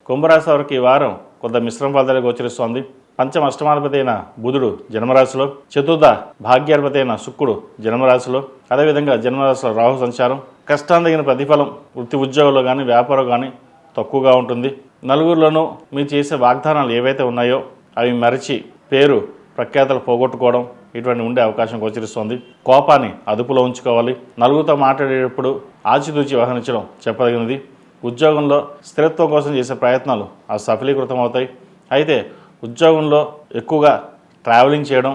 కుంభరాశి వారికి ఈ వారం కొంత మిశ్రమ ఫలితాలు గోచరిస్తోంది. పంచమ అష్టమాధిపతి అయిన బుధుడు జన్మరాశిలో, చతుర్థ భాగ్యాధిపతి అయిన శుక్రుడు జన్మరాశిలో, అదేవిధంగా జన్మరాశిలో రాహు సంచారం. కష్టానికి ప్రతిఫలం వృత్తి ఉద్యోగంలో కానీ వ్యాపారం కానీ తక్కువగా ఉంటుంది. నలుగురిలోనూ మీరు చేసే వాగ్దానాలు ఏవైతే ఉన్నాయో అవి మరిచి పేరు ప్రఖ్యాతలు పోగొట్టుకోవడం ఇటువంటి ఉండే అవకాశం గోచరిస్తోంది. కోపాన్ని అదుపులో ఉంచుకోవాలి. నలుగురితో మాట్లాడేటప్పుడు ఆచితూచి వ్యవహరించడం చెప్పదగినది. ఉద్యోగంలో స్థిరత్వం కోసం చేసే ప్రయత్నాలు అవి సఫలీకృతం అవుతాయి. అయితే ఉద్యోగంలో ఎక్కువగా ట్రావెలింగ్ చేయడం,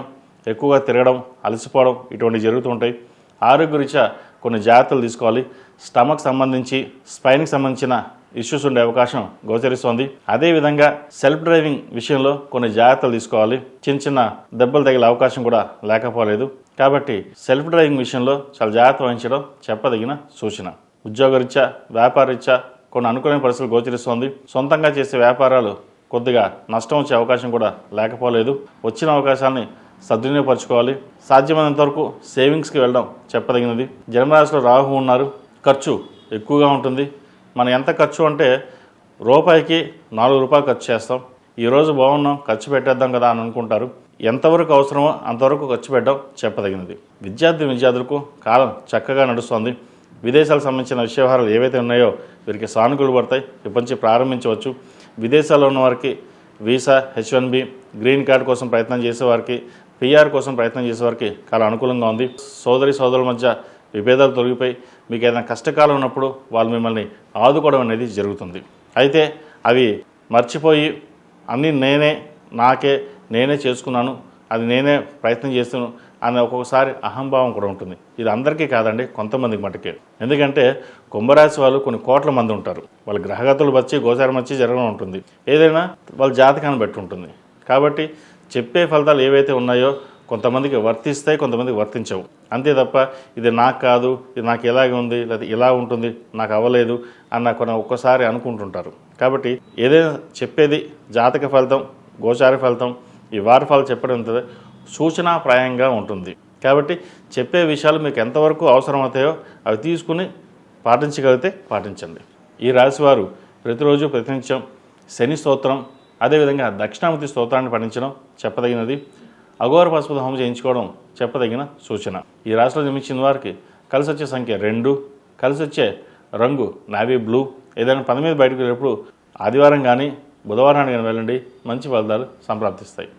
ఎక్కువగా తిరగడం, అలసిపోవడం ఇటువంటివి జరుగుతుంటాయి. ఆరోగ్యరీత్యా కొన్ని జాగ్రత్తలు తీసుకోవాలి. స్టమక్ సంబంధించి, స్పైన్కి సంబంధించిన ఇష్యూస్ ఉండే అవకాశం గోచరిస్తోంది. అదేవిధంగా సెల్ఫ్ డ్రైవింగ్ విషయంలో కొన్ని జాగ్రత్తలు తీసుకోవాలి. చిన్న చిన్న దెబ్బలు తగిలే అవకాశం కూడా లేకపోలేదు. కాబట్టి సెల్ఫ్ డ్రైవింగ్ విషయంలో చాలా జాగ్రత్త వహించడం చెప్పదగిన సూచన. ఉద్యోగరీత్యా, వ్యాపారరీత్యా కొన్ని అనుకూలమైన పరిస్థితులు గోచరిస్తోంది. సొంతంగా చేసే వ్యాపారాలు కొద్దిగా నష్టం వచ్చే అవకాశం కూడా లేకపోలేదు. వచ్చిన అవకాశాన్ని సద్వినియోగపరచుకోవాలి. సాధ్యమైనంత వరకు సేవింగ్స్కి వెళ్ళడం చెప్పదగినది. జన్మరాశిలో రాహు ఉన్నారు. ఖర్చు ఎక్కువగా ఉంటుంది. మనం ఎంత ఖర్చు అంటే రూపాయికి 4 రూపాయలు ఖర్చు చేస్తాం. ఈరోజు బాగున్నాం, ఖర్చు పెట్టేద్దాం కదా అని అనుకుంటారు. ఎంతవరకు అవసరమో అంతవరకు ఖర్చు పెట్టడం చెప్పదగినది. విద్యార్థులకు కాలం చక్కగా నడుస్తుంది. విదేశాలకు సంబంధించిన వ్యవహారాలు ఏవైతే ఉన్నాయో వీరికి సానుకూలు పడతాయి. ఇప్పటి నుంచి ప్రారంభించవచ్చు. విదేశాల్లో ఉన్న వారికి వీసా, H1B, గ్రీన్ కార్డు కోసం ప్రయత్నం చేసేవారికి, PR కోసం ప్రయత్నం చేసేవారికి చాలా అనుకూలంగా ఉంది. సోదరుల మధ్య విభేదాలు తొలగిపోయి మీకు ఏదైనా కష్టకాలం ఉన్నప్పుడు వాళ్ళు మిమ్మల్ని ఆదుకోవడం అనేది జరుగుతుంది. అయితే అవి మర్చిపోయి అన్నీ నేనే చేసుకున్నాను, అది నేనే ప్రయత్నం చేస్తున్నాను అని ఒక్కొక్కసారి అహంభావం కూడా ఉంటుంది. ఇది అందరికీ కాదండి, కొంతమందికి మటుకే. ఎందుకంటే కుంభరాశి వాళ్ళు కొన్ని కోట్ల మంది ఉంటారు. వాళ్ళ గ్రహగతులు వచ్చి గోచారం వచ్చి జరగడం ఉంటుంది. ఏదైనా వాళ్ళ జాతకాన్ని బట్టి ఉంటుంది. కాబట్టి చెప్పే ఫలితాలు ఏవైతే ఉన్నాయో కొంతమందికి వర్తిస్తాయి, కొంతమందికి వర్తించవు. అంతే తప్ప ఇది నాకు కాదు, ఇది నాకు ఇలాగే ఉంది, లేదా ఇలా ఉంటుంది, నాకు అవ్వలేదు అన్న ఒక్కసారి అనుకుంటుంటారు. కాబట్టి ఏదైనా చెప్పేది జాతక ఫలితం, గోచార ఫలితం, ఈ వార ఫలితం చెప్పడం సూచనాప్రాయంగా ఉంటుంది. కాబట్టి చెప్పే విషయాలు మీకు ఎంతవరకు అవసరమవుతాయో అవి తీసుకుని పాటించగలిగితే పాటించండి. ఈ రాశివారు ప్రతిరోజు ప్రతినిత్యం శని స్తోత్రం, అదేవిధంగా దక్షిణామూర్తి స్తోత్రాన్ని పఠించడం చెప్పదగినది. అఘోర పశుపతి హోమం చేయించుకోవడం చెప్పదగిన సూచన. ఈ రాశిలో జన్మించిన వారికి కలిసి వచ్చే సంఖ్య 2, కలిసి వచ్చే రంగు నావీ బ్లూ. ఏదైనా పని మీద బయటకు వెళ్ళినప్పుడు ఆదివారం కానీ బుధవారాన్ని కానీ వెళ్ళండి, మంచి ఫలితాలు సంప్రాప్తిస్తాయి.